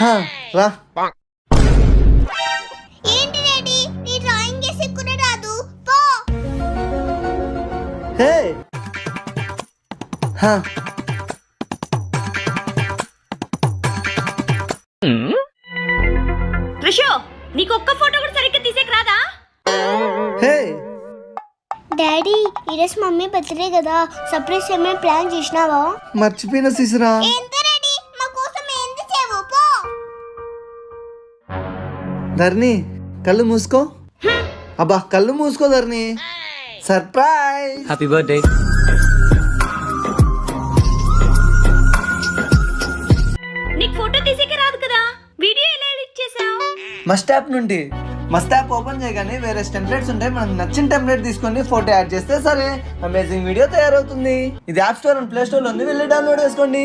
రా. ఏంటి డాడీ నీ డ్రాయింగ్ చేసి కూడా రాదు పో. హే రిషో నీకు ఒక్క ఫోటో కూడా సరిగ్గా తీసేకి రాదా? హే డాడీ ఈరోజు మమ్మీ బర్త్డే కదా, సర్ప్రైజ్ ఏమైనా ప్లాన్ చేసినావా? మర్చిపోయిన శిశిరా. ఎంత రెడీ మా కోసం ఎంత చేవు పో. ధర్ని కళ్ళు మూసుకో. అబ్బా కళ్ళు మూసుకో ధర్ని. సర్ప్రైజ్. Happy birthday. నీకు ఫోటో తీసేకి రాదు కదా, వీడియో ఎలా ఎడిట్ చేసావు? మస్ట్ యాప్ నుండి. మస్ట్ యాప్ ఓపెన్ చేయగానే వేరే టెంప్లెట్స్ ఉంటాయి, మనకు నచ్చిన టెంప్లెట్ తీసుకొని ఫోటో యాడ్ చేస్తే సరే అమేజింగ్ వీడియో తయారవుతుంది. ఇది app store and play store లో ఉంది, వెళ్ళి డౌన్లోడ్ చేసుకోండి.